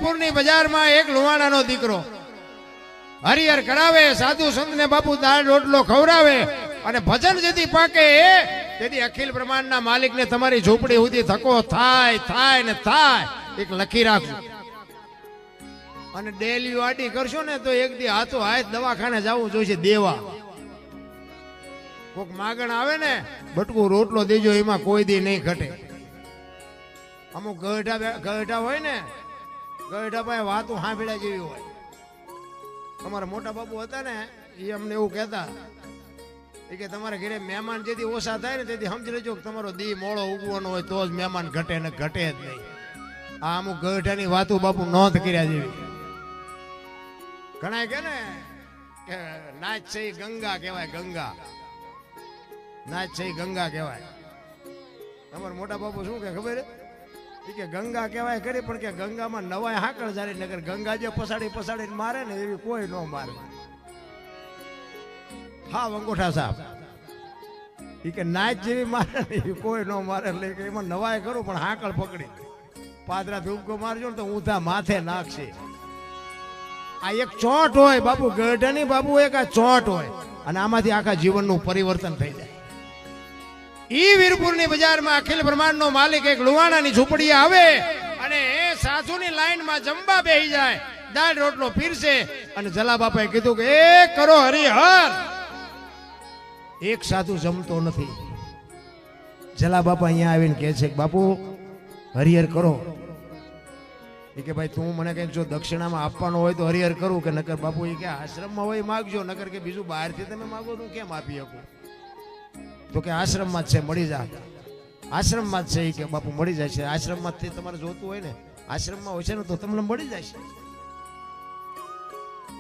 વીરપુરની બજારમાં એક લુવાણાનો દીકરો હરિહર કરાવે, સાધુ સંતને બાપુ દાળ રોટલો ખવડાવે અને ભજન જેથી પાકે તેથી અખિલ બ્રહ્માંડના માલિકને તમારી ઝૂંપડી સુધી ધક્કો થાય થાય ને થાય એક લખી રાખજો. અને ડેલી વાડી કરશો ને તો એક દી હાથો હાથ દવાખાને જવું જોઈશે દેવા. કોક માગણ આવે ને બટકું રોટલો દેજો, એમાં કોઈ દી નહીં ઘટે. અમુક ગઢા હોય ને, ગઢા પાસે વાતો સાંભળ્યા જેવી હોય. અમારા મોટા બાપુ હતા ને, એ અમને એવું કહેતા કે તમારા ઘરે મહેમાન જેથી ઓછા થાય ને તેથી સમજી લેજો કે તમારો દી મોડો ઉગવાનો હોય તો જ મહેમાન ઘટે ને ઘટે જ નહીં. આ અમુક ગઢાની વાતો બાપુ નોંધ કર્યા જેવી. ઘણા કે ને કે નાચ છે ગંગા કહેવાય, ગંગા નાચ છે ગંગા કહેવાય. તમારા મોટા બાપુ શું કે ખબર કે ગંગા કહેવાય ખરી, પણ કે ગંગામાં નવાય હાકળ જારી નગર ગંગા જે પસાડીને મારે ને એવી કોઈ ન મારે. હા અંગોઠા સાહેબ એ કે નાચ જેવી મારે ને એવી કોઈ ન મારે, એટલે કે એમાં નવાય કરું પણ હાકળ પકડી પાદરા ધૂપકો મારજો ને તો ઊંધા માથે નાખશે. આ એક ચોટ હોય બાપુ, ગઢાની બાપુ એક આ ચોટ હોય અને આમાંથી આખા જીવનનું પરિવર્તન થઈ જાય. ઈ વીરપુરની બજારમાં અખિલ બ્રહ્માંડનો માલિક એક લુવાણાની ઝૂંપડી આવે અને એ સાધુની લાઈનમાં જમવા બેસી જાય, દાળ રોટલો પીરસે અને જલા બાપાએ કીધું કે એ કરો હરિહર. એક સાધુ જમતો નથી. જલા બાપા અહીંયા આવીને કહે છે કે બાપુ હરિહર કરો. એ કે ભાઈ તું મને કઈક જો દક્ષિણામાં આપવાનો હોય તો હરિહર કરું, કે નકર બાપુ એ કે આશ્રમમાં હોય માગજો, નકર કે બીજું બહારથી તમે માગો તો કેમ આપી શકું. તો કે આશ્રમમાં જ છે મળી જા, આશ્રમમાં જ છે. કે બાપુ મળી જાય છે આશ્રમમાં જ, તમારે જોતું હોય ને આશ્રમમાં હોય છે ને તો તમને મળી જાય છે.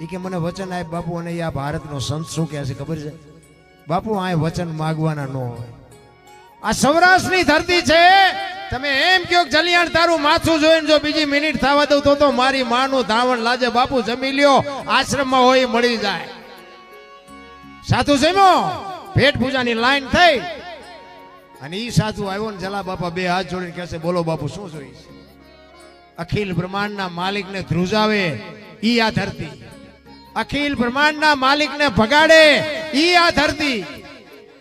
એ કે મને વચન આપ બાપુ, અને આ ભારતનો સંત શું કહે છે ખબર છે બાપુ, આ વચન માગવાના ન હોય. આ સૌરાષ્ટ્રની ધરતી છે, તમે એમ કહો જલિયાણ તારું માથું જોઈને જો બીજી મિનિટ થવા દઉં તો મારી માનું ધાવણ લાજે. બાપુ જમી લ્યો, આશ્રમમાં હોય મળી જાય. સાધુ જમ્યો, પેટ પૂજાની લાઈન થઈ અને ઈ સાધુ આવ્યો ને જલા બાપા બે હાથ જોડીને કહેશે બોલો બાપુ શું જોઈએ છે. અખિલ બ્રહ્માંડના માલિકને ધ્રુજાવે ઈ આ ધરતી, અખિલ બ્રહ્માંડના માલિકને ભગાડે ઈ આ ધરતી.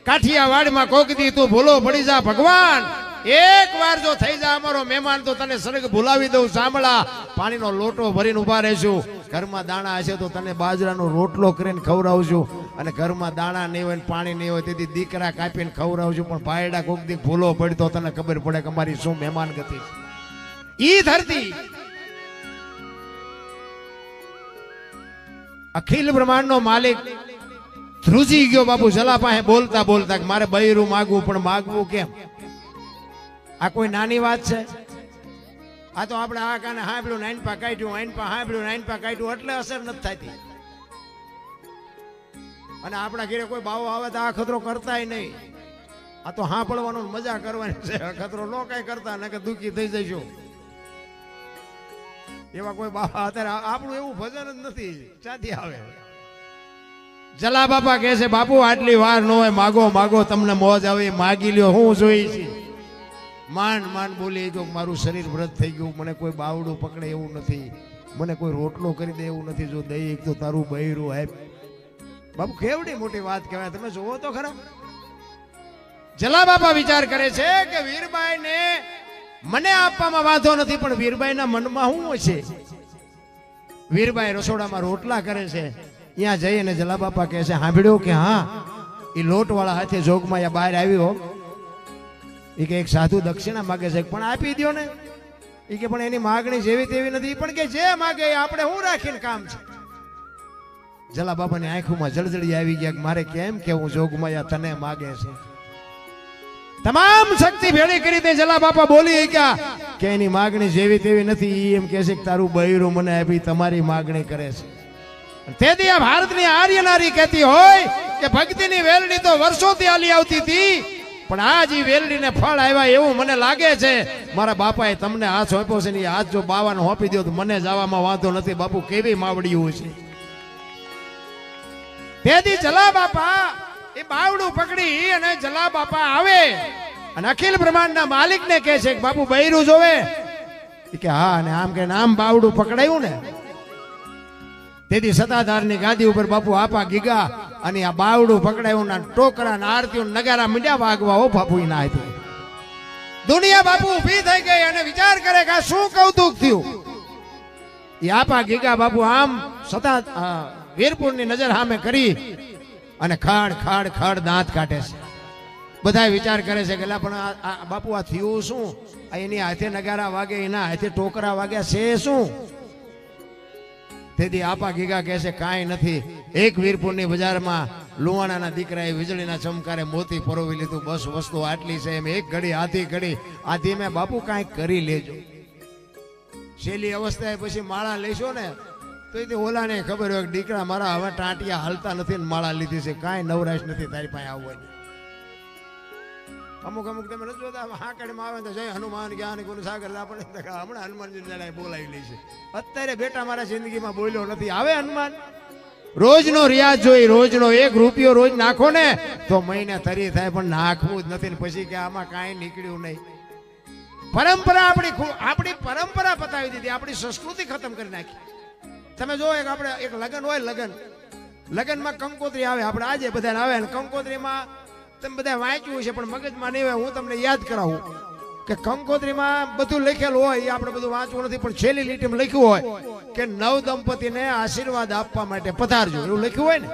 કાઠિયાવાડમાં કોક દી તું ભૂલો પડી જા ભગવાન, એક વાર જો થઈ જા અમારો મહેમાન તો તને સ્વર્ગ ભૂલાવી દઉં. સાંભળા, પાણીનો લોટો ભરીને ઉભા રહેશું, ઘરમાં દાણા હશે તો તને બાજરાનો રોટલો કરીને ખવડાવશું, અને ઘરમાં દાણા નહીં હોય પાણી નહીં હોય તેથી દીકરા કાપીને ખવડાવશું. પણ ભાઈડા કોક દી ભૂલો પડી તો તને ખબર પડે કે અમારી શું મહેમાન ગતિ. ઈ ધરતી અખિલ બ્રહ્માંડનો માલિક ધ્રુજી ગયો બાપુ જલા પાસે બોલતા બોલતા કે મારે બૈરું માગવું, પણ માગવું કેમ? આ કોઈ નાની વાત છે? આ તો આપણે આ કાને હાંભળ્યું નાઈન પા કાઢ્યું, આઈન પા હાંભળ્યું નાઈન પા કાઢ્યું એટલે અસર નથી થતી. અને આપણા ઘરે કોઈ બાવો આવે તો આ ખતરો કરતાય નહીં. આ તો હાંભળવાનો મજા કરવાની છે, ખતરો નો કઈ કરતા ને કે દુઃખી થઈ જઈશું. એવા કોઈ બાવા અત્યારે આપણું એવું ભજન જ નથી, ચાથી આવે. જલા બાપા કહે છે બાપુ આટલી વાર ન હોય, માગો માગો તમને મોજ આવે, માગી લ્યો. હું જોઈ છે માંડ માંડ બોલી તો મારું શરીર વ્રત થઈ ગયું, મને કોઈ બાવડું પકડે એવું નથી, મને કોઈ રોટલો કરી દે એવું નથી, જો દઈ એક તો તારું બૈરું હે. બાપુ કેવડી મોટી વાત કહેવાય, તમે જોવો તો ખરા. જલા બાપા વિચાર કરે છે કે વીરબાઈ ને મને આપવામાં વાંધો નથી, પણ વીરબાઈ ના મનમાં શું હશે. વીરબાઈ રસોડામાં રોટલા કરે છે, ત્યાં જઈને જલા બાપા કહે છે સાંભળ્યું કે હા એ લોટ વાળા હાથે જોગમાં બહાર આવ્યો. એ કે એક સાધુ દક્ષિણા માગે છે, પણ આપી દો ને. એ કે પણ એની માગણી જેવી તેવી નથી, પણ કે જે માગે આપણે હું રાખીને કામ છે. જલા બાપાની આંખોમાં જળજળી આવી ગયા, મારે કેમ કેવું જોગમાયા તને માગે છે. તમામ શક્તિ ભેળી કરી દે. જલા બાપા બોલી ગયા કે એની માગણી જેવી તેવી નથી, એમ કે છે કે તારું બૈરું મને આપી તમારી માગણી કરે છે. તેથી આ ભારતની આર્ય નારી કહેતી હોય કે ભક્તિની વેલડી તો વર્ષોથી હાલી આવતી હતી, પણ આજ ઈ વેલડીને ફળ આવ્યા એવું મને લાગે છે. મારા બાપાએ તમને હાથ સોંપ્યો છે ને એ હાથ જો બાવાને સોંપી દો તો મને જવામાં વાંધો નથી. બાપુ કેવી માવડીયું છે. તેથી જલા બાપા એ બાવડું પકડી અને જલા બાપા આવે અને અખિલ બ્રહ્માંડના માલિકને કહે છે કે બાપુ બૈરું જોવે. કે હા, અને આમ કે આમ બાવડું પકડાયું ને તેથી સત્તાધારની ગાદી ઉપર બાપુ આપા ગીગા અને આ બાવડું પકડાયું ના ટોકરા ના આરતીઓ નગારા મીંડ્યા વાગવા ઓ બાપુ ના હતી. દુનિયા બાપુ ઊભી થઈ ગઈ અને વિચાર કરે કે આ શું કૌતુક થયું. એ આપા ગીગા બાપુ આમ સતા વીરપુરની નજર સામે કરી અને ખાડ ખાડ ખાડ દાંત કાઢે છે. બધા વિચાર કરે છે કે પણ આ બાપુ આ થયું શું? એની હાથે નગારા વાગે, એના હાથે ટોકરા વાગ્યા છે શું? તેથી આપા ગીગા કહે છે કાંઈ નથી. એક વીરપુરની બજારમાં લુવાણાના દીકરાએ વીજળીના ચમકારે મોતી પરોવી લીધું. બસ વસ્તુ આટલી છે. એમ એક ઘડી હાથી ઘડી આથી મેં બાપુ કાંઈક કરી લેજો. છેલ્લી અવસ્થાએ પછી માળા લેશો ને તો એ ઓલાને ખબર હોય કે દીકરા મારા હવે ટાંટિયા હાલતા નથી ને માળા લીધી છે, કાંઈ નવરાશ નથી તારી પાસે આવવાની. અમુક અમુક તમે નથી જોતા હાકડીમાં આવે તો જય હનુમાન જ્ઞાન ગુણ સાગર આપણે હમણાં હનુમાનજી લડાઈ બોલાવી લે છે. અત્યારે બેટા મારા જિંદગીમાં બોલ્યો નથી. આવે હનુમાન રોજનો રિયાઝ જોઈ, રોજનો 1 રૂપિયો રોજ નાખો ને તો મહિને તરી થાય, પણ નાખવું જ નથી. પછી કે આમાં કાંઈ નીકળ્યું નહીં. પરંપરા આપણી પરંપરા પતાવી દીધી, આપણી સંસ્કૃતિ ખતમ કરી નાખી. તમે જો આપણે એક લગ્ન હોય, લગ્નમાં કંકોત્રી આવે, આપણે આજે બધા આવે ને કંકોત્રીમાં તમે બધા વાંચ્યું છે પણ મગજમાં નહીં હોય. હું તમને યાદ કરાવું કે કંકોત્રીમાં બધું લખેલું હોય, એ આપણે બધું વાંચવું નથી, પણ છેલ્લી લીટીમાં લખ્યું હોય કે નવ દંપતીને આશીર્વાદ આપવા માટે પધારજો, એવું લખ્યું હોય ને.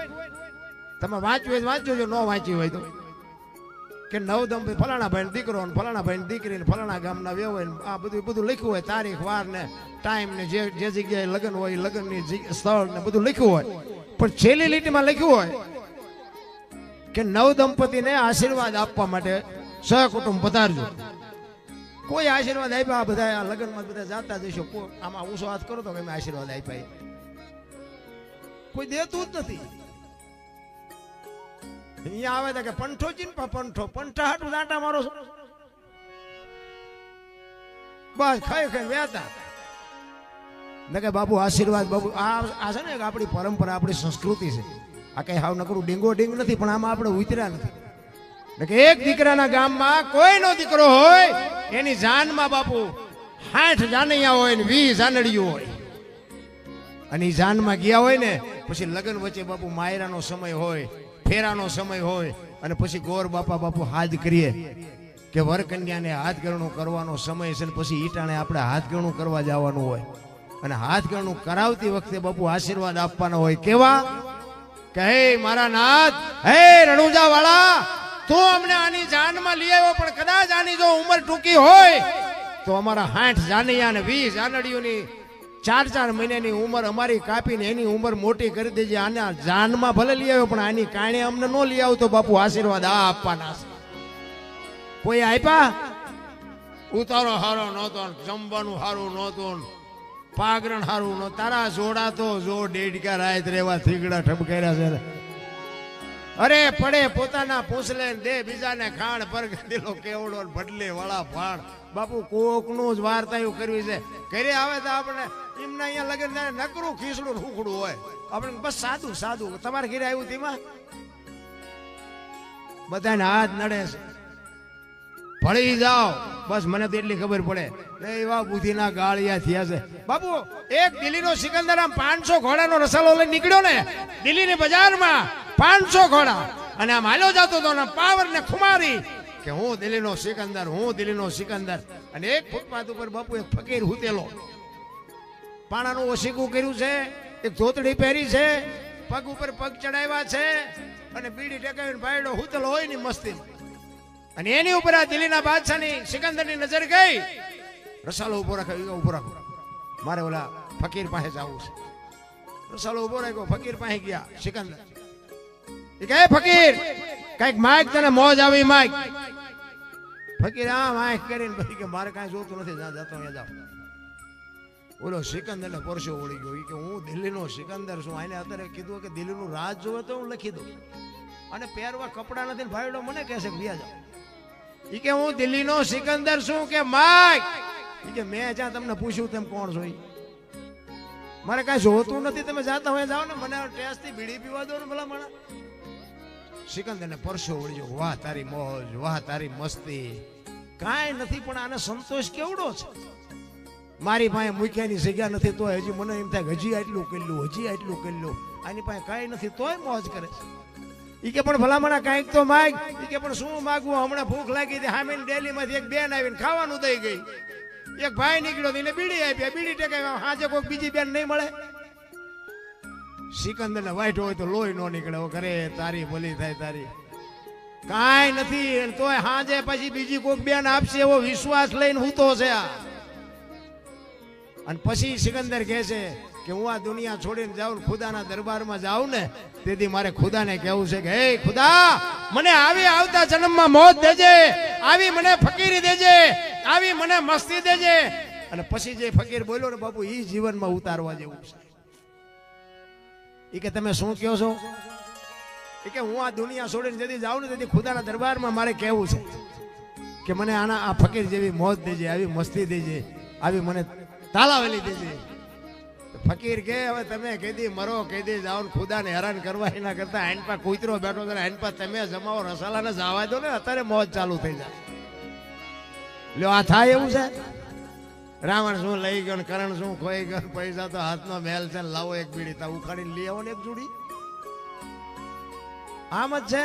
તમે વાંચ્યું હોય વાંચજો, જો ન વાંચ્યું હોય તો કે નવ દંપતી ફલાણા ભાઈ દીકરો ને ફલાણા ભાઈ દીકરી ને ફલાણા ગામના વ્યવહાર આ બધું લખ્યું હોય, તારીખ વાર ને ટાઈમ ને જે જગ્યાએ લગ્ન હોય લગ્નની સ્થળ ને બધું લખ્યું હોય. પણ છેલ્લી લીટીમાં લખ્યું હોય કે નવ દંપતીને આશીર્વાદ આપવા માટે સહકુટુંબ પધારજો. કોઈ આશીર્વાદ આપ્યા? બધા આ લગ્નમાં બધા જાતા જશો, આમાં ઊંચો હાથ કરો તો કે આશીર્વાદ આપ્યા. કોઈ દેતું જ નથી. અહીંયા આવે તો કે પંઠો ચીનપા પંઠા હાટું દાંટા મારો છો, બસ ખાઈ ખાઈ વેતા ને કે બાપુ આશીર્વાદ. બાપુ આ છે ને આપણી પરંપરા, આપણી સંસ્કૃતિ છે. આ કઈ હાવ નકરું ડીંગો ડીંગ નથી, પણ આમાં આપણે ઉતર્યા નથી. એક દીકરાના ગામમાં કોઈનો દીકરો હોય એની જાનમાં બાપુ 60 જાનૈયા હોય ને 20 જાનડીઓ હોય. અને એ જાનમાં ગયા હોય ને પછી લગ્ન વચ્ચે બાપુ માયરાનો સમય હોય, ફેરાનો સમય હોય, અને પછી ગોર બાપુ હાથ કરીએ કે વર કન્યાને હાથ ગણું કરવાનો સમય છે, પછી ઈટાણે આપણે હાથ ગણું કરવા જવાનું હોય. અને હાથ ગણું કરાવતી વખતે બાપુ આશીર્વાદ આપવાનો હોય. કેવા કે હે મારા નાથ, હે રણુજા વાળા, તું અમને આની જાનમાં લઈ આવ્યો, પણ કદાચ આની જો ઉંમર ટૂંકી હોય તો અમારા 60 જાનૈયા ને 20 જાનડીઓની 4 મહિનાની ઉંમર અમારી કાપીને એની ઉંમર મોટી કરી દેજે. આના જાનમાં ભલે લઈ આવ્યો, પણ આની કારણે અમને ન લઈ આવતો બાપુ આશીર્વાદ આ આપવાના છે. કોઈ આપ્યા? ઉતારો હારો નહોતો, જમવાનું હારું નહોતું, પાગરણ હારું ન. તારા જોડા તો જો ડેડકા રાત રેવા થીગડા ઠબકાર્યા છે. અરે પડે પોતાના પૂછલે દે બીજાને ખાણ પર દિલો કેવડો બદલે વાળા ફાણ. બાપુ કોકનું જ વાર્તાયું કરવી છે. ઘરે આવે તો આપણે એમના અહીંયા લગન નકરું ખીસડું હુકડું હોય, આપણે બસ સાદું સાદું. તમારે ઘરે આવ્યું તેમાં બધાને હાથ નડે છે, ભળી જાઓ બસ. મને તો એટલી ખબર પડે એવા બુદ્ધિના ગાળિયા થયા છે બાપુ. એક દિલ્હીનો સિકંદર આમ 500 ઘોડાનો રસાલો લઈને નીકળ્યો ને દિલ્હીની બજારમાં, 500 ઘોડા, અને આમ હાલ્યો જતો હતો ને પાવર ને ખુમારી કે હું દિલ્હીનો સિકંદર, હું દિલ્હીનો સિકંદર. અને એક ફૂટપાથ ઉપર બાપુ એક ફકીર હુતેલો, પાણાનું ઓશીકું કર્યું છે, એક ધોતડી પહેરી છે, પગ ઉપર પગ ચડાવ્યા છે, અને બીડી ટેકાવીને ભાઈડો હુતેલો હોય ની મસ્તી. અને એની ઉપર આ દિલ્હીના બાદશાહની સિકંદરની નજર ગઈ. રસાલો ઉભો રાખ્યો, ઉભો રાખો, મારે ઓલા ફકીર પાસે જવું છે. રસાલો ઉભો રાખ્યો, ફકીર પાસે ગયા. સિકંદર એ કહે ફકીર કઈક માઇક તને મોજ આવી માઇક. ફકીર આ માઇક કરીને પછી કે મારે કાંઈ જોતું નથી, જ્યાં જતો ત્યાં જાવ. ઓલો સિકંદર ને પરસો વળી ગયો. કે હું દિલ્હીનો સિકંદર છું, આને અત્યારે કીધું કે દિલ્હીનું રાજ જોવે તો હું લખી દઉં, અને પહેરવા કપડા નથી. ભાઈડો મને કહેશે કે વ્યા જાવ. એ કે હું દિલ્હીનો સિકંદર છું કે માઇક. એ કે મેં જ્યાં તમને પૂછ્યું તેમ કોણ છો? મારે કાંઈ જોતું નથી, તમે જાતા હોય જાઓ ને, મને ટેસ્ટ થી બીડી પીવા દો ને ભલા મને. સિકંદર ને પરસો વળ્યો. વાહ તારી મોજ, વાહ તારી મસ્તી, કાંઈ નથી, પણ આને સંતોષ કેવડો છે. મારી પાસે મૂક્યાની જગ્યા નથી તોય હજી મને એમ થાય હજી આટલું કરી લઉં, હજી આટલું કરી લઉં. આની પાસે કાંઈ નથી તોય મોજ કરે છે. ઈ કે પણ ભલામણા કાંઈક તો માગ. ઈ કે પણ શું માગવું, હમણાં ભૂખ લાગી હતી, હામીને ડેલીમાંથી એક બેન આવીને ખાવાનું દઈ ગઈ. એક ભાઈ નીકળ્યો એને બીડી આપી, બીડી ટેકાઈ હાજે કોઈક બીજી બેન નહીં મળે. સિકંદર ને વાઈટ હોય તો લોહી નો નીકળે. કરે તારી ભલી થાય તારી, કાંઈ નથી તોય હાજે પછી બીજી કોઈક બેન આપશે એવો વિશ્વાસ લઈને હું તો છે. અને પછી સિકંદર કહે છે કે હું આ દુનિયા છોડીને જાઉં, ખુદાના દરબારમાં જાઉં ને તેથી મારે ખુદાને કહેવું છે કે હે ખુદા, મને આવી આવતા જન્મમાં મોત દેજે, આવી મને ફકીરી દેજે, આવી મને મસ્તી દેજે. અને પછી જે ફકીર બોલ્યો ને બાપુ, ઈ જીવનમાં ઉતારવા જેવું છે. ઈ કે તમે શું કહો છો? એ કે હું આ દુનિયા છોડીને જેથી જાઉં ને તેથી ખુદાના દરબારમાં મારે કહેવું છે કે મને આના આ ફકીર જેવી મોત દેજે, આવી મસ્તી દેજે, આવી મને તાલાવેલી દેજે. ફકીર કે હવે તમે કીધી મરો, કીધી જાઓ ને ખુદાને હેરાન કરવા એના કરતા આઈન પા કૂતરો બેઠો છે, આઈન પા તમે જમાવો રસાલાને જવા દો ને, અત્યારે મોજ ચાલુ થઈ જાય. લ્યો આ થાય એવું છે? રાવણ શું લઈ ગયો, કરણ શું ખોઈ ગયો, પૈસા તો હાથનો મહેલ છે, લાવો એક બીડી તા ઉખાડીને લઈ આવો ને એક જોડી. આમ જ છે.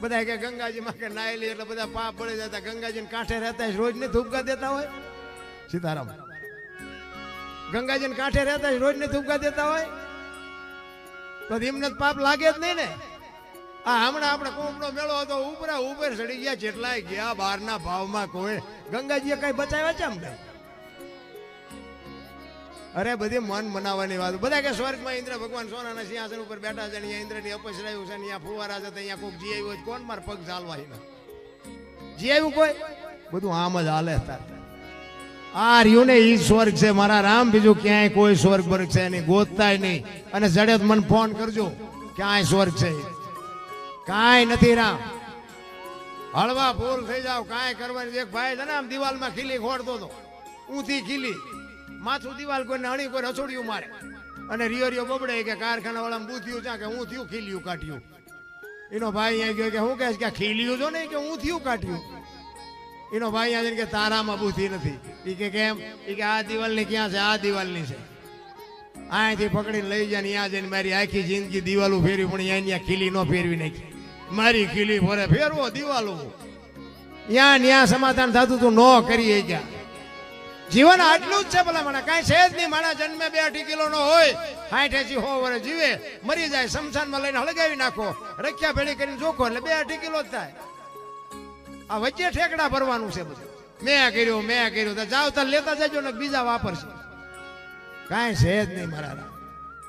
બધા કે ગંગાજીમાં કે નાઈ લે એટલે બધા પાપ બળી જતા, ગંગાજી કાંઠે રહેતા રોજ ને ધૂપકા દેતા હોય. સીતારામ, ગંગાજી કાંઠે રહેતા રોજ ને ધૂપકા દેતા હોય તો એમને પાપ લાગે જ નહીં ને. આ હમણાં આપણે કોમનો મેળો હતો, ઉપરા ઉપર ચડી ગયા, જેટલાય ગયા બહારના ભાવમાં કોઈ ગંગાજીએ કઈ બચાવ્યા છે અમને? અરે બધી મન મનાવવાની વાત. બધા કે સ્વર્ગમાં ઇન્દ્ર ભગવાન સોનાના સિંહાસન ઉપર બેઠા છે, અહીંયા ઇન્દ્રની અપસરાયું છે, અહીંયા ફુવારા છે, અહીંયા કોઈક જી આવ્યું હોય, કોણ માર પગ ચાલવા જી આવ્યું કોઈ? બધું આમ જ હાલે. આ રહ્યું ને ઈ સ્વર્ગ છે મારા રામ, બીજું ક્યાંય કોઈ સ્વર્ગ વર્ગ છે નહીં, ગોતતાય નહીં. અને જડે મને ફોન કરજો ક્યાંય સ્વર્ગ છે, કાંઈ નથી રામ. હળવા ફૂલ થઈ જાવ, કાંઈ કરવાની. એક ભાઈ છે ને આમ દિવાલમાં ખીલી ખોડતો હતો, ઊંધી ખીલી, માથું દિવાલ કોઈને અણી કોઈ રસોડિયું મારે અને રિયો બબડે કે કારખાના વાળા બુથિયું છે કે હું થયું ખીલિયું કાઢ્યું. એનો ભાઈ અહીંયા ગયો કે હું કહે કે ખીલિયું છો ને કે હું થયું કાઢ્યું. એનો ભાઈ અહીંયા કે તારામાં બુથિ નથી. એ કે કેમ? એ કે આ દિવાલની ક્યાં છે? આ દિવાલની છે. અહીંથી પકડીને લઈ જાય, ત્યાં જઈને મારી આખી જિંદગી દિવાલો ફેરવી, પણ અહીંયા ખીલી ન ફેરવી નાખી. મારી ખીલી ફરે ફેરવો દિવાલો, ત્યાં સમાધાન થતું તું ન કરી ગયા. જીવન આટલું જ છે ભલા મને, કાંઈ છે જ નહીં. મારા જન્મે 2-2 કિલો નો હોય, 60-80 વર્ષ જીવે, મરી જાય, શમશાનમાં લઈને હળગાવી નાખો, રખ્યા ભેળી કરીને જોખો એટલે 2-2 કિલો જ થાય. આ વચ્ચે ઠેકડા ભરવાનું છે બધું. મેં કર્યું તો જાવ તાર લેતા જજો ને બીજા વાપરશે. કાંઈ છે જ નહીં મારા.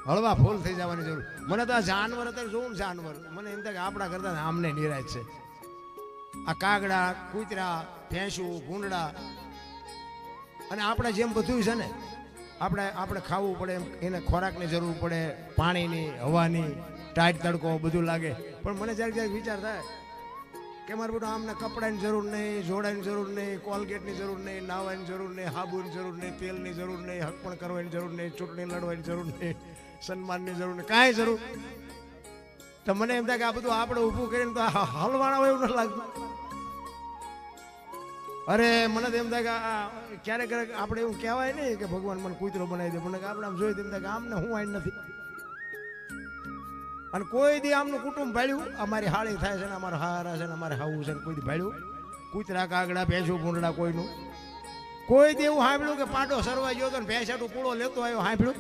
હળવા ફૂલ થઈ જવાની જરૂર. મને તો આ જાનવર અત્યારે જોવું, જાનવર મને એમ થાય કે આપણા કરતા આમને નિરાશ છે. આ કાગડા, કૂતરા, ભેંસું, ભૂંડડા, અને આપણે જેમ બધું છે ને, આપણે ખાવું પડે, એને ખોરાકની જરૂર પડે, પાણીની, હવાની, ટાઈટ તડકો બધું લાગે. પણ મને જ્યારે વિચાર થાય કે મારે બધું આમને કપડાની જરૂર નહીં, જોડાની જરૂર નહીં, કોલગેટની જરૂર નહીં, નાવાની જરૂર નહીં, હાબુની જરૂર નહીં, તેલની જરૂર નહીં, હકપણ કરવાની જરૂર નહીં, ચૂંટણી લડવાની જરૂર નહીં, સન્માનની જરૂર નહીં, કાંઈ જરૂર. તો મને એમ થાય કે આ બધું આપણે ઊભું કરીને તો હલવાના હોય એવું નથી લાગતું. અરે મને તો એમ થાય કે ક્યારેક આપણે એવું કહેવાય નહીં કે ભગવાન મને કૂતરો બનાવી દે, મને આપણે આમ જોઈ તેમ થાય કે આમને હું આઈ નથી. અને કોઈ દી આમનું કુટુંબ ભાડ્યું, અમારી હાળી થાય છે ને, અમારા હારા છે ને, અમારે હાવું છે ને, કોઈ દી ભાડ્યું? કૂતરા, કાગડા, ભેંસું, ભૂંડડા કોઈનું કોઈ દી એવું સાંભળ્યું કે પાડો સરવા ગયો હતો ને ભેંસાટું પૂળો લેતો આવ્યો, સાંભળ્યું?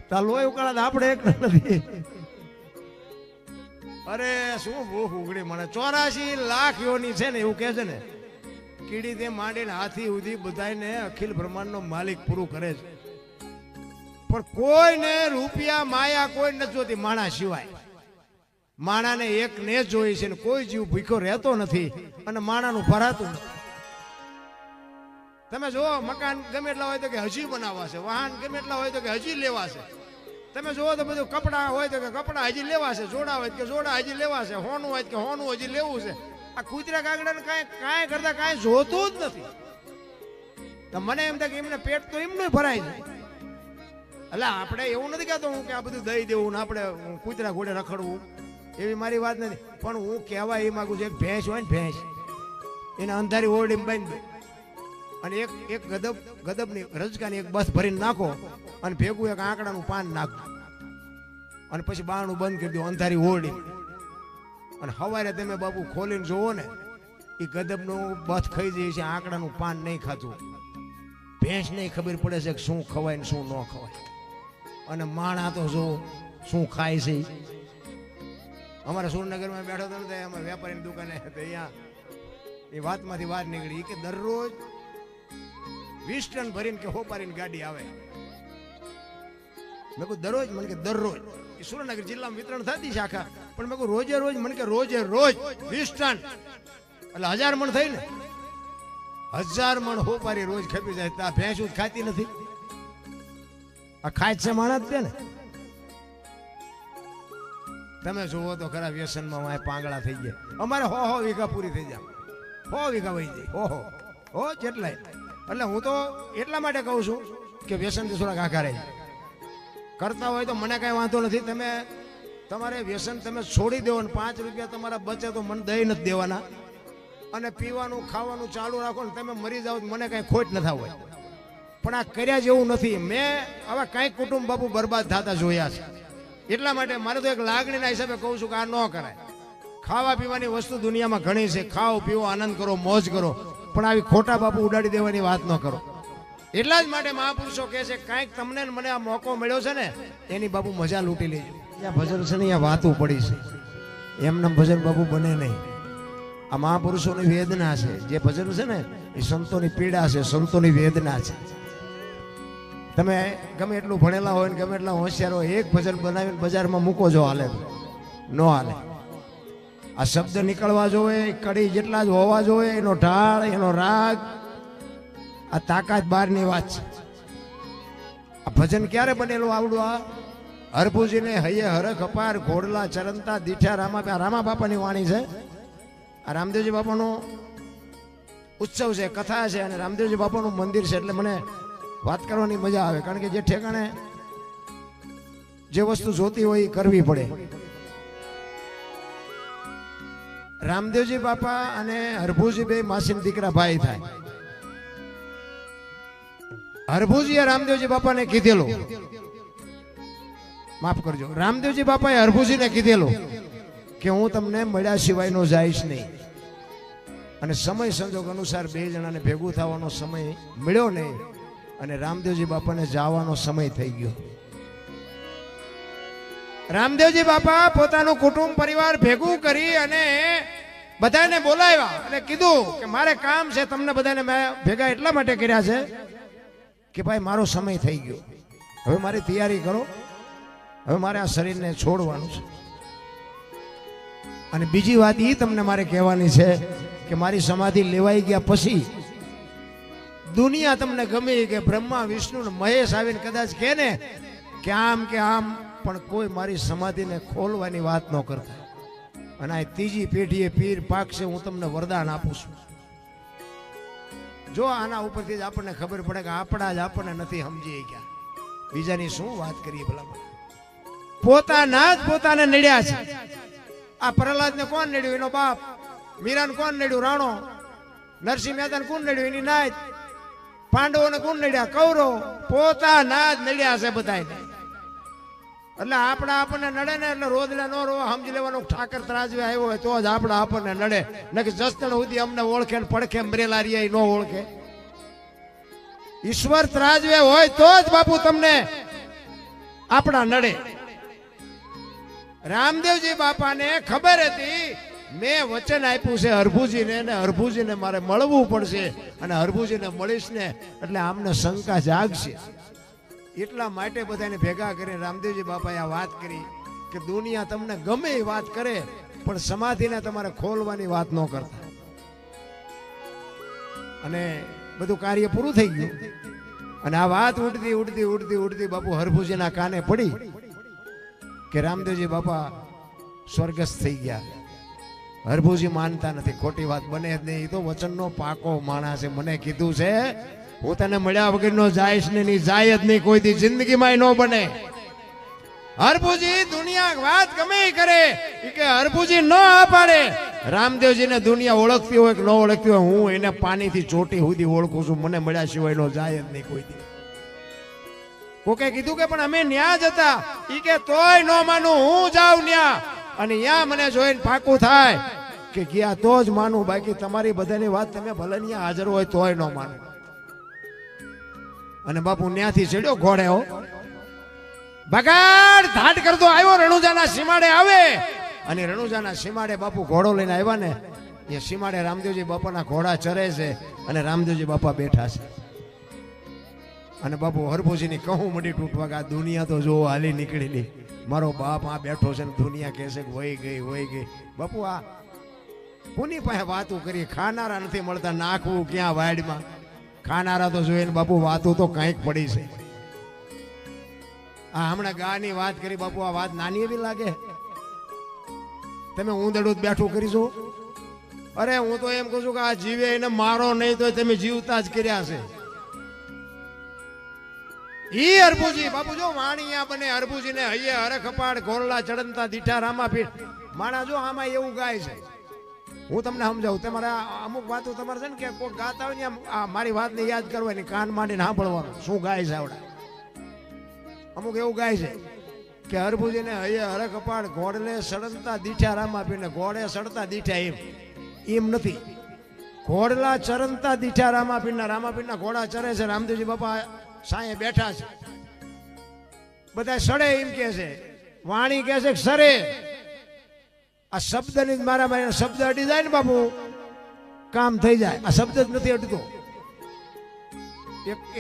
તા લોહી ઉકાળા આપણે એક નથી. અરે શું ભૂખ ઉઘડી મને. 84 લાખ યોની છે ને એવું કહે છે ને, કીડી તે માંડીને હાથી સુધી બધાને અખિલ બ્રહ્માંડનો માલિક પૂરું કરે છે. પણ કોઈને રૂપિયા માયા કોઈ નથી જોતી માણા સિવાય. માણાને એક ને જોઈ છે ને કોઈ જીવ ભૂખ્યો રહેતો નથી અને માણાનું ભરાતું નથી. તમે જુઓ, મકાન ગમે એટલા હોય તો કે હજી બનાવવા છે, વાહન ગમે એટલા હોય તો કે હજી લેવા છે. તમે જુઓ તો બધું કપડાં હોય તો કે કપડાં હજી લેવા છે, જોડા હોય કે જોડા હજી લેવા છે, હોનું હોય કે હોનું હજી લેવું છે. આ કૂતરા કાગડાને કાંઈ કરતા કાંઈ જોતું જ નથી. તો મને એમ થાય કે એમને પેટ તો એમનું ભરાય છે. એટલે આપણે એવું નથી કહેતો હું કે આ બધું દઈ દેવું ને આપણે કૂતરા ઘોડે રખડવું, એવી મારી વાત નથી. પણ હું કહેવા એ માગું છું, એક ભેંસ હોય ને ભેંસ, એને અંધારી ઓરડીમાં બાંધી દો, અને એક ગદબની રજકાની એક બસ ભરીને નાખો અને ભેગું એક આંકડાનું પાન નાખો અને પછી બારણું બંધ કરી દો અંધારી ઓરડી અને સવારે તમે બાપુ ખોલીને જોવો ને એ ગદબનું બસ ખાઈ જાય છે, આંકડાનું પાન નહીં ખાતું. ભેંસ નહીં ખબર પડે છે કે શું ખવાય ને શું ન ખવાય. અને માણા તો જો શું ખાય છે. અમારા સુરનગરમાં બેઠો હતો ને અમે વેપારીની દુકાને અહીંયા એ વાતમાંથી વાત નીકળી કે દરરોજ 20 ટન ભરીને કે હોપારીને ગાડી આવે. મેં કહું દરરોજ? મને કે દરરોજ. એ સુરેન્દ્રનગર જિલ્લામાં વિતરણ થતી છે આખા, પણ મેં કહું રોજે રોજ? મને કે રોજે રોજ 20 ટન એટલે 1000 મણ થઈ ને. 1000 મણ હોપારી રોજ ખપી જાય. તા ભેંસ જ ખાતી નથી. આ ખાય છે માણસ છે ને. તમે જોવો તો ખરા વ્યસનમાં વાય પાંગળા થઈ ગયા. અમારે 100 વીઘા પૂરી થઈ જાય, 100 વીઘા વહી જાય. હો જેટલાય. એટલે હું તો એટલા માટે કહું છું કે વ્યસનથી થોડાક આઘા રહે. કરતા હોય તો મને કાંઈ વાંધો નથી. તમે તમારે વ્યસન તમે છોડી દેવો ને 5 રૂપિયા તમારા બચે તો મને દઈ નથી દેવાના. અને પીવાનું ખાવાનું ચાલુ રાખો ને તમે મરી જાઓ મને કાંઈ ખોટ ન થાય. પણ આ કર્યા જેવું નથી. મેં હવે કાંઈક કુટુંબ બાપુ બરબાદ થતા જોયા છે. એટલા માટે મારે તો એક લાગણીના હિસાબે કહું છું કે આ ન કરાય. ખાવા પીવાની વસ્તુ દુનિયામાં ઘણી છે. ખાઓ પીવો, આનંદ કરો, મોજ કરો, પણ આવી ખોટા બાપુ ઉડાડી દેવાની વાત ન કરો. એટલા જ માટે મહાપુરુષો કહે છે કાંઈક તમને મને આ મોકો મળ્યો છે ને એની બાપુ મજા લૂંટી લેજો. ત્યાં ભજન છે ને અહીંયા વાતું પડી છે. એમને ભજન બાપુ બને નહીં. આ મહાપુરુષોની વેદના છે. જે ભજન છે ને એ સંતોની પીડા છે, સંતોની વેદના છે. તમે ગમે એટલું ભણેલા હોય ને ગમે એટલા હોશિયાર હોય, એક ભજન બનાવીને બજારમાં મૂકો જો હાલે ન હાલે. આ શબ્દ નીકળવા જોવે, કડી જેટલા જ હોવા જોઈએ, એનો ઢાળ, એનો રાગ, આ તાકાત બહારની વાત છે. આ ભજન ક્યારે બનેલું આવડું? આ હરભુજીને હૈયે હરખ અપાર ઘોડલા ચરંતા દીઠા રામા બાપાની વાણી છે. આ રામદેવજી બાપાનો ઉત્સવ છે, કથા છે અને રામદેવજી બાપાનું મંદિર છે. એટલે મને વાત કરવાની મજા આવે, કારણ કે જે ઠેકાણે જે વસ્તુ જોતી હોય એ કરવી પડે. રામદેવજી બાપા અને હરભુજી બે માસીના દીકરા ભાઈ થાય. હરભુજીએ રામદેવજી બાપાને કીધેલું, માફ કરજો, રામદેવજી બાપાએ હરભુજીને કીધેલું કે હું તમને મળ્યા સિવાય નો જઈશ નહીં. અને સમય સંજોગ અનુસાર બે જણાને ભેગું થવાનો સમય મળ્યો નહીં અને રામદેવજી બાપાને જવાનો સમય થઈ ગયો. રામદેવજી બાપા પોતાનું કુટુંબ પરિવાર ભેગું કરી અને બધાને બોલાવ્યા અને કીધું કે મારે કામ છે. તમને બધાને મેં ભેગા એટલા માટે કર્યા છે કે ભાઈ મારો સમય થઈ ગયો, હવે મારી તૈયારી કરો, હવે મારે આ શરીરને છોડવાનું છે. અને બીજી વાત એ તમને મારે કહેવાની છે કે મારી સમાધિ લેવાઈ ગયા પછી દુનિયા તમને ગમે કે બ્રહ્મા વિષ્ણુ ને મહેશ આવીને કદાચ કહે ને કે આમ, પણ કોઈ મારી સમાધિને ખોલવાની વાત ન કરતા. અને આ ત્રીજી પેઢીએ પીર પાકશે, હું તમને વરદાન આપું છું. જો આના ઉપરથી જ આપણને ખબર પડે કે આપણા જ આપણને નથી સમજી ગયા, બીજાની શું વાત કરીએ. ભલા પોતાના જ પોતાને નડ્યા છે. આ પ્રહલાદને કોણ નડ્યું? એનો બાપ. મીરાને કોણ નડ્યું? રાણો. નરસિંહ મહેતાને કોણ નડ્યું? એની નાત. પાંડવોને કોણ નડ્યા? કૌરવ. પોતાના જ નડ્યા છે બધાને. એટલે આપણા આપણને નડે ને એટલે રોદલા નો રો સમજી લેવાનું. ઠાકર ત્રાજવે આવ્યો હોય તો જ આપણા આપણને નડે, નકે જસ્તણ સુધી અમને ઓળખે ને પડખે મરેલા રહ્યા ન ઓળખે. ઈશ્વર ત્રાજવે હોય તો જ બાપુ તમને આપણા નડે. રામદેવજી બાપાને ખબર હતી મેં વચન આપ્યું છે હરભુજીને, ને હરભુજીને મારે મળવું પડશે અને હરભુજીને મળીશ ને એટલે આમને શંકા જાગશે. એટલા માટે બધાને ભેગા કરીને રામદેવજી બાપાએ આ વાત કરી કે દુનિયા તમને ગમે એ વાત કરે પણ સમાધિને તમારે ખોલવાની વાત ન કરતા. અને બધું કાર્ય પૂરું થઈ ગયું અને આ વાત ઉડતી બાપુ હરભુજીના કાને પડી કે રામદેવજી બાપા સ્વર્ગસ્થ થઈ ગયા. હરભુજી માનતા નથી, ખોટી વાત બને જ નહીં. એ તો વચનનો પાકો માણસ છે. મને કીધું છે હું તને મળ્યા વગર નો જાઈશ ને, નહીં જાય જ નહીં કોઈ દી જિંદગીમાં ન બને. હરભુજી દુનિયા વાત ગમે કરે ઈ કે હરભુજી ન પાડે. રામદેવજીને દુનિયા ઓળખતી હોય કે ન ઓળખતી હોય, હું એને પાણીથી ચોટી સુધી ઓળખું છું. મને મળ્યા સિવાય નો જાય જ નહીં કોઈ દી. કોકે કીધું કે પણ અમે ન્યા જ હતા. ઈ કે તોય ન માનું, હું જાઉં ન્યા અને ન્યા મને જોઈને પાકું થાય કે ગયા તો જ માનું, બાકી તમારી બધાની વાત તમે ભલે ન્યા હાજર હોય તોય ન માનું. અને બાપુ ન્યાથી ચડ્યો ઘોડે, હો બગાડ ધાડ કરતો આવ્યો, રણુજાના સીમાડે આવે. અને રણુજાના સીમાડે બાપુ ઘોડો લઈને આવ્યા ને, એ સીમાડે રામદેવજી બાપાના ઘોડા ચરે છે અને રામદેવજી બાપા બેઠા છે. અને બાપુ હરભુજીની કહું મડી તૂટવા કે આ દુનિયા તો જો હાલી નીકળેલી, મારો બાપ આ બેઠો છે ને દુનિયા કહેશે કે વહી ગઈ વહી ગઈ. બાપુ આ કોની પાસે વાતો કરી? ખાનારા નથી મળતા, નાખવું ક્યાં વાડમાં? ખાનારા તો જોઈને બાપુ વાતો તો કંઈક પડી છે. આ હમણાં ગાની વાત કરી બાપુ, આ વાત નાની એવી લાગે? તમે ઊંધડું જ બેઠું કરીશું? અરે હું તો એમ કહું છું કે આ જીવે એને મારો નહીં તો તમે જીવતા જ કર્યા છે. ઈ હરભુજી બાપુ જો વાણિયા બને, હરભુજી ને હૈયે હરખપાડ ગોરલા ચડંતા દીઠા રામાપીઠ. માણા જો આમાં એવું ગાય છે, હું તમને સમજાવું. તમારા અમુક વાતો તમારે છે ને કે કોઈ ગાતા હોય ને મારી વાતને યાદ કરવાની, કાન માંડીને સાંભળવાનું શું ગાય છે. આવડા અમુક એવું ગાય છે કે હરભુજીને હૈયે હરખપાડ ઘોડલે સડંતા દીઠા રામાપીઠ. ઘોડે સડતા દીઠા એમ નથી, ઘોડલા ચરંતા દીઠા રામાપીઠના. રામાપીઠના ઘોડા ચરે છે, રામદેવજી બાપા સાંયે બેઠા છે. બધા સડે એમ કે છે, વાણી કે છે સરે. આ શબ્દ ની મારા શબ્દ અડી જાય ને બાપુ કામ થઈ જાય. આ શબ્દ જ નથી અડતો.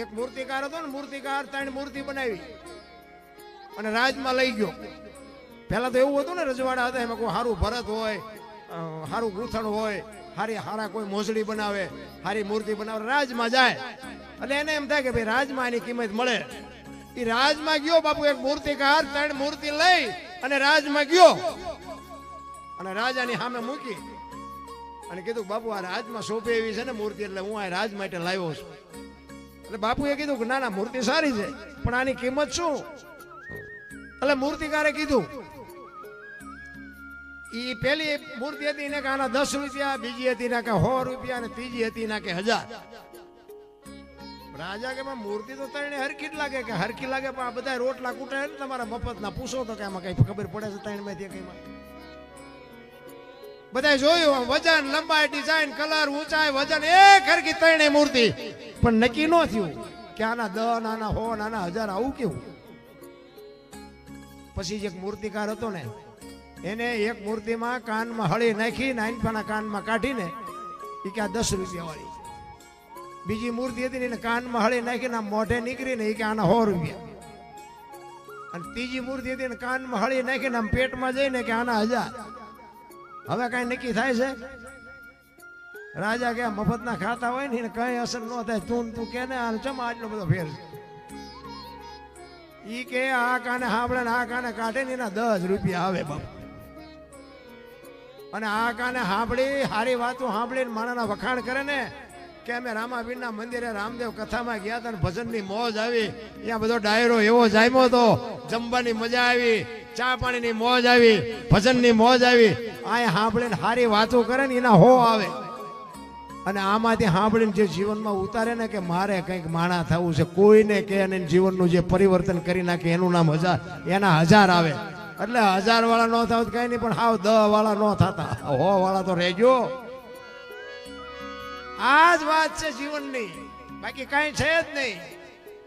એક મૂર્તિકાર હતો ને, મૂર્તિકાર 3 મૂર્તિ બનાવી અને રાજમાં લઈ ગયો. પેલા તો એવું હતું ને, રજવાડા હતા, એમાં કોઈ સારું ભરત હોય, સારું ગૂંથણ હોય, હારા કોઈ મોજડી બનાવે, સારી મૂર્તિ બનાવે, રાજમાં જાય. એટલે એને એમ થાય કે ભાઈ રાજમાં એની કિંમત મળે. એ રાજમાં ગયો બાપુ, એક મૂર્તિકાર 3 મૂર્તિ લઈ અને રાજમાં ગયો અને રાજાની સામે મૂકી અને કીધું બાપુ આ રાજમાં શોભે એવી છે ને મૂર્તિ, એટલે હું આ રાજ માટે લાવ્યો છું. એટલે બાપુએ કીધું કે ના ના મૂર્તિ સારી છે પણ આની કિંમત શું? એટલે મૂર્તિકારે કીધું, ઈ પેલી મૂર્તિ હતી ને કે આના 10 રૂપિયા, બીજી હતી ને કે 100 રૂપિયા અને ત્રીજી હતી ને કે 1000. રાજા કે મૂર્તિ તો તને હરખી જ લાગે કે હરખી લાગે, પણ આ બધા રોટલા કૂટે ને તમારા મફતના, પૂછો તો કે આમાં કઈ ખબર પડે છે? 3 માંથી કઈમાં બધા જોયું, વજન, લંબાઈ, ડિઝાઇન, કલર, ઊંચાઈ, વજન એક હરખી 3 મૂર્તિ, પણ નક્કી ન થયું કે આના 10, આના 100, આના 1000 આવું કેવું? પછી એક મૂર્તિકાર હતો ને, એને એક મૂર્તિમાં કાનમાં હળી નાખી, નાનપાના કાનમાં કાઢીને એ કે આ 10 રૂપિયા વાળી. બીજી મૂર્તિ હતી ને કાનમાં હળી નાખીને મોઢે નીકળીને એ કે આના 100 રૂપિયા. અને ત્રીજી મૂર્તિ હતી ને કાનમાં હળી નાખીને આમ પેટમાં જઈને કે આના 1000. હવે કઈ નક્કી થાય છે? રાજા કે મફતના ખાતા હોય ને કઈ અસર ન થાય. તું કે ને ચમ આટલો બધો ફેર છે? ઈ કે આ કાને સાંભળે ને આ કાને કાઢે ને એના 10 રૂપિયા આવે બાપુ. અને આ કાને સાંભળી હારી વાતો સાંભળીને માણાના વખાણ કરે ને કે અમે રામાપીરના મંદિરે રામદેવ કથામાં ગયા હતા ને ભજનની મોજ આવી, ત્યાં બધો ડાયરો એવો જામ્યો હતો, જમવાની મજા આવી, ચા પાણીની મોજ આવી, ભજનની મોજ આવી. આ સાંભળીને હારી વાતો કરે ને એના 100 આવે. અને આમાંથી સાંભળીને જે જીવનમાં ઉતારે ને કે મારે કંઈક માણા થવું છે, કોઈને કે અને જીવનનું જે પરિવર્તન કરી નાખે એનું નામ 1000, એના 1000 આવે. એટલે 1000 વાળા ન થાવ કઈ નહીં, પણ હાવ 10 વાળા ન થતા, 100 વાળા તો રહેજો. આ જ વાત છે જીવનની, બાકી કઈ છે જ નહીં.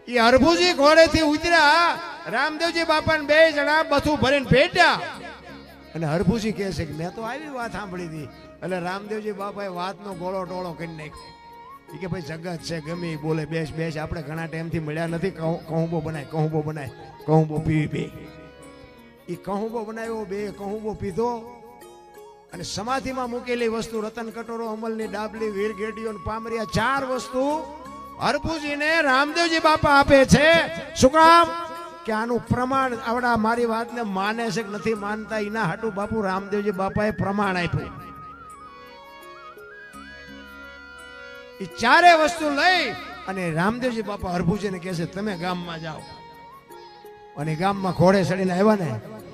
એ હરભુજી ઘોડેથી ઉતર્યા, રામદેવજી બાપાને 2 જણા બધું ભરીને ભેટ્યા. અને હરભુજી કહે છે કે મેં તો આવી વાત સાંભળી હતી. એટલે રામદેવજી બાપાએ વાતનો ગોળો ટોળો કરી નાખ્યો. એ કે ભાઈ જગત છે ગમે બોલે, બેસ બેસ, આપણે ઘણા ટાઈમથી મળ્યા નથી, કહુંબો બનાય, કહુંબો બનાય, કહુંબો પીવી. બે એ કહુંબો બનાવ્યો, 2 કહુંબો પીધો અને સમાધિમાં મૂકેલી વસ્તુ રતન કટોરો, અમલની ડાબલી, વીર ગેડીઓ, પામરિયા 4 વસ્તુ હરભુજીને રામદેવજી બાપા આપે છે. શું કામ? કે આનું પ્રમાણ આવડા મારી વાતને માને છે કે નથી માનતા, એના હાટુ બાપુ રામદેવજી બાપાએ પ્રમાણ આપ્યું. એ 4 વસ્તુ લઈ અને રામદેવજી બાપા હરભુજીને કહે છે તમે ગામમાં જાઓ. અને ગામમાં ઘોડે ચડીને આવ્યા ને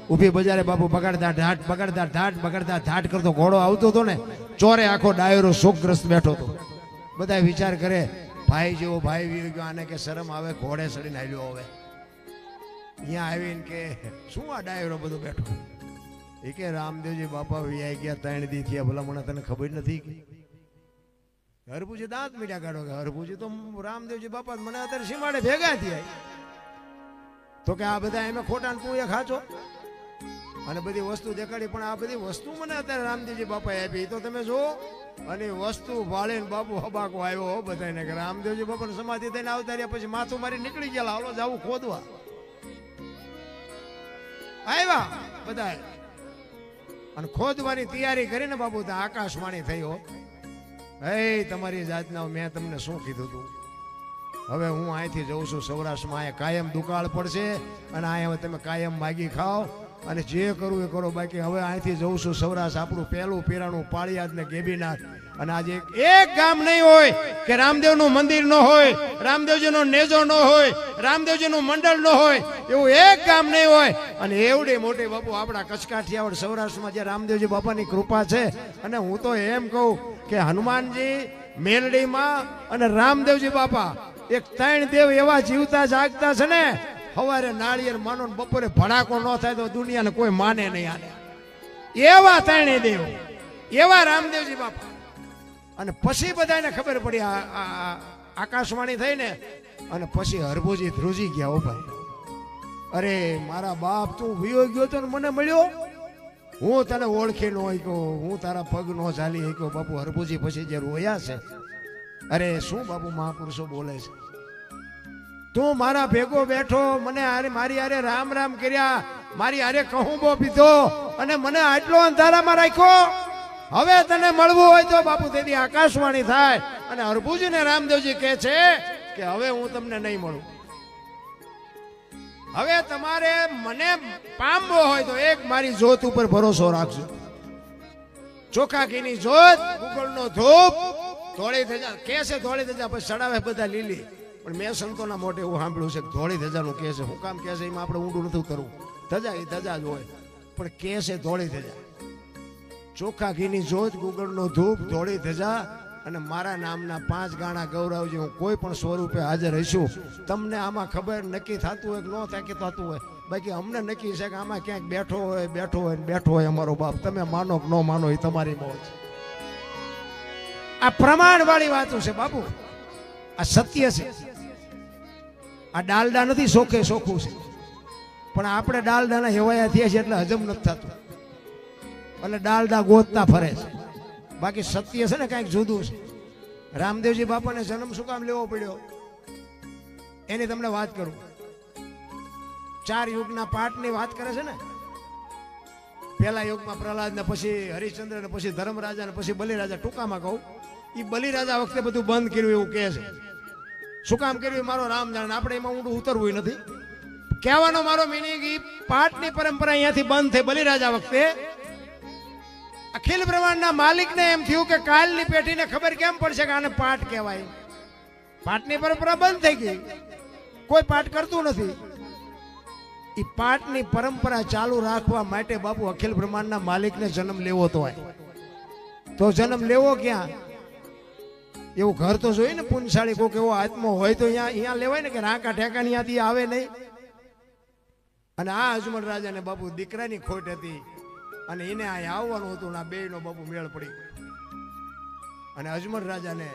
ઊભી બજારે બાપુ બગાડતા ઢાટ બગાડતા ઢાટ બગાડતા ઢાટ કરતો ઘોડો આવતો હતો ને, ચોરે આખો ડાયરો શોકગ્રસ્ત બેઠો હતો. બધા વિચાર કરે, ભાઈ જેવો ભાઈ વીર ગયો, આને કે શરમ આવે, ઘોડે ચડીને હાલ્યો હવે. અહીંયા આવીને કે શું આ ડાયરો બધો બેઠો? એ કે રામદેવજી બાપા વિયાઈ ગયા 3 દી થયા, ભલા મને તને ખબર નથી કે? હરભુજી દાંત મીડ્યા કાઢો કે હરભુજી તો રામદેવજી બાપા મને અત્યારે સીમાડે ભેગા થયા. તો કે આ બધા એમ ખોટા ને તું એ ખાચો અને બધી વસ્તુ દેખાડી, પણ આ બધી વસ્તુ મને અત્યારે રામદેવજી બાપાએ આપી તો તમે જો. અને વસ્તુ ભાળીને બાપુ હબાકો આવ્યો બધાને કે રામદેવજી બાપાને સમાધિ થઈને આવતા રહ્યા, પછી માથું મારી નીકળી ગયા, હાલો જાવું ખોદવા. આવ્યા બધા અને ખોદવાની તૈયારી કરીને બાપુ ત્યાં આકાશવાણી થયો, હે તમારી જાતના મેં તમને શું કીધું હતું? હવે હું અહીંથી જઉં છું સૌરાષ્ટ્રમાં, અહીંયા કાયમ દુકાળ પડશે અને અહીંયા તમે કાયમ માગી ખાઓ અને જે કરવું એ કરો. બાકી હવે અહીંથી જઉં છું સૌરાષ્ટ્ર, આપણું પહેલું પીરાણું પાળિયાદ ને ગેબીનાથ. અને આજે એક ગામ નહીં હોય કે રામદેવનું મંદિર ન હોય, રામદેવજીનો નેજો ન હોય, રામદેવજીનું મંડળ ન હોય, એવું એક ગામ નહીં હોય. અને એવડી મોટી બાપુ આપણા કચ્છ કાઠિયાવાડ સૌરાષ્ટ્રમાં જે રામદેવજી બાપાની કૃપા છે. અને હું તો એમ કહું કે હનુમાનજી, મેલડીમાં અને રામદેવજી બાપા એક 3 દેવ એવા જીવતા જાગતા છે ને, સવારે નાળિયેર માનો ને બપોરે ભડાકો ન થાય તો દુનિયાને કોઈ માને નહીં. આને એવા 3 દેવ, એવા રામદેવજી બાપા. અને પછી બધાને ખબર પડી આકાશવાણી થઈ ને, અને પછી હરભુજી ધ્રુજી ગયા. ઓ ભાઈ, અરે મારા બાપ, તું વિયો ગયો તો ને મને મળ્યો, હું તને ઓળખી ન શક્યો, હું તારા પગ ન ચાલી શક્યો. બાપુ હરભુજી પછી જે રોયા છે, અરે શું બાપુ મહાપુરુષો બોલે છે, તું મારા ભેગો બેઠો, મને મારી હારે રામ રામ કર્યા, મારી હારે કહુંબો પીધો અને મને આટલો અંધારામાં રાખ્યો. હવે તને મળવું હોય તો બાપુ તેથી આકાશવાણી થાય. અને હરભુજી ને રામદેવજી કહે છે કે હવે હું તમને નહીં મળું. હવે તમારે મને પામવો હોય તો એક મારી જોત ઉપર ભરોસો રાખજો. ચોખા ઘીની જોત, ગુગળનો ધૂપ, ધોળી ધજા કે છે, ધોળી ધજા પછી ચડાવે બધા લીલી. પણ મેં સંતોના મોઢે એવું સાંભળ્યું છે કે ધોળી ધજાનું કે છે. શું કામ કે છે એમાં આપણે ઊંડું નથી કરવું. ધજા એ ધજા જ હોય, પણ કે છે ધોળી ધજા. ચોખા ઘીની જોત, ગુગળનો ધૂપ, ધોળી ધજા અને મારા નામના 5 ગાણા ગૌરવજી. હું કોઈ પણ સ્વરૂપે હાજર રહીશું. તમને આમાં ખબર નક્કી થતું હોય કે ન થાય કે થતું હોય, બાકી અમને નક્કી છે કે આમાં ક્યાંક બેઠો હોય બેઠો હોય અમારો બાપ. તમે માનો કે ન માનો એ તમારી મોજ. આ પ્રમાણ વાળી વાતો છે બાપુ, આ સત્ય છે. આ ડાલડા નથી, સોખે સોખું છે. પણ આપણે ડાલડાના હેવાયા થયા છે એટલે હજમ નથી થતું, એટલે ડાલડા ગોતતા ફરે છે. બાકી સત્ય છે ને કાંઈક જુદું છે. રામદેવજી બાપાને જન્મ શું કામ લેવો પડ્યો એની તમને વાત કરું. 4 યુગના પાઠની વાત કરે છે ને. પહેલા યુગમાં પ્રહલાદ ને, પછી હરિશ્ચંદ્ર ને, પછી ધર્મરાજા ને, પછી બલિરાજા. ટૂંકામાં કહું, એ બલિરાજા વખતે બધું બંધ કર્યું એવું કહે છે. શું કામ કર્યું મારો રામ જાણે, આપણે એમાં ઊંડું ઉતરવું નથી. કહેવાનો મારો મિનિંગ, એ પાઠની પરંપરા અહીંયાથી બંધ થઈ બલિરાજા વખતે. અખિલ બ્રહ્માંડના માલિકને એમ થયું કે કાલની પેઢીને ખબર કેમ પડશે કે આને પાઠ કહેવાય. પાઠની પરંપરા બંધ થઈ ગઈ, કોઈ પાઠ કરતું નથી. એ પાઠની પરંપરા ચાલુ રાખવા માટે બાપુ અખિલ બ્રહ્માંડના માલિકને જન્મ લેવો તો હોય. તો જન્મ લેવો ક્યાં? એવું ઘર તો જોઈએ ને, પુણ્યશાળી કોઈક એવો આત્મો હોય તો અહીંયા લેવાય ને, કે રાંકા ઠેકા ત્યાંથી આવે નહીં. અને આ અજમલ રાજાને બાપુ દીકરાની ખોટ હતી અને એને અહીંયા આવવાનું હતું. ના બેયનો બાપુ મેળ પડી અને અજમલ રાજાને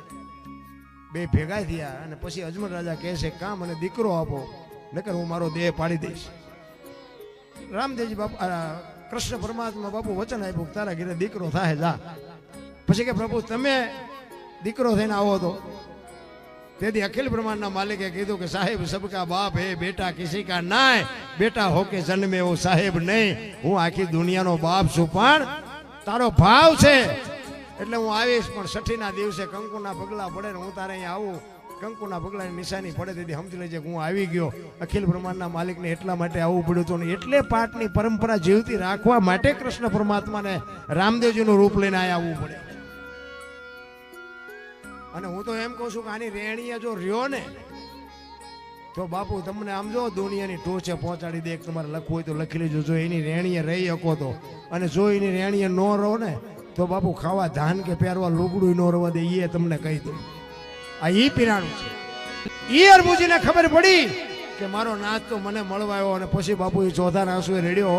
બે ભેગા થયા. અને પછી અજમલ રાજા કહે છે, કામ અને દીકરો આપો, નકર હું મારો દેહ પાડી દઈશ. રામદેવજી બાપુ, કૃષ્ણ પરમાત્મા બાપુ વચન આપ્યું, તારા ઘરે દીકરો થાય જા. પછી કે પ્રભુ તમે દીકરો થઈને આવો તો. તેથી અખિલ બ્રહ્માંડના માલિકે કીધું કે સાહેબ સબકા બાપ હે, બેટા કિસી કા નાય, બેટા હોકે જન્મે એવો સાહેબ નહીં. હું આખી દુનિયાનો બાપ છું, પણ તારો ભાવ છે એટલે હું આવીશ. પણ 6ઠીના દિવસે કંકુના પગલા પડે ને હું તારે અહીંયા આવું, કંકુના પગલાની નિશાની પડે તેથી સમજી લેજે હું આવી ગયો. અખિલ બ્રહ્માંડના માલિકને એટલા માટે આવવું પડ્યું હતું. ને એટલે પાઠની પરંપરા જીવતી રાખવા માટે કૃષ્ણ પરમાત્માને રામદેવજીનું રૂપ લઈને અહીંયા આવવું પડે. અને હું તો એમ કહું છું કે આની રેણીએ જો રહ્યો ને તો બાપુ તમને આમ જો દુનિયાની ટોચે પહોંચાડી દે. તમારે લખવું હોય તો લખી લેજો. જો એની રેણીએ રહી શકો તો, અને જો એની રેણીએ ન રહો ને તો બાપુ ખાવા ધાન કે પહેરવા લુગડું ન રવા દે. એ તમને કહી દઉં, આ ઈ પીરાણું છે. ઈ અરબુજીને ખબર પડી કે મારો નાચ તો મને મળવા આવ્યો, અને પછી બાપુ એ ચોથા આંસુએ રેડ્યો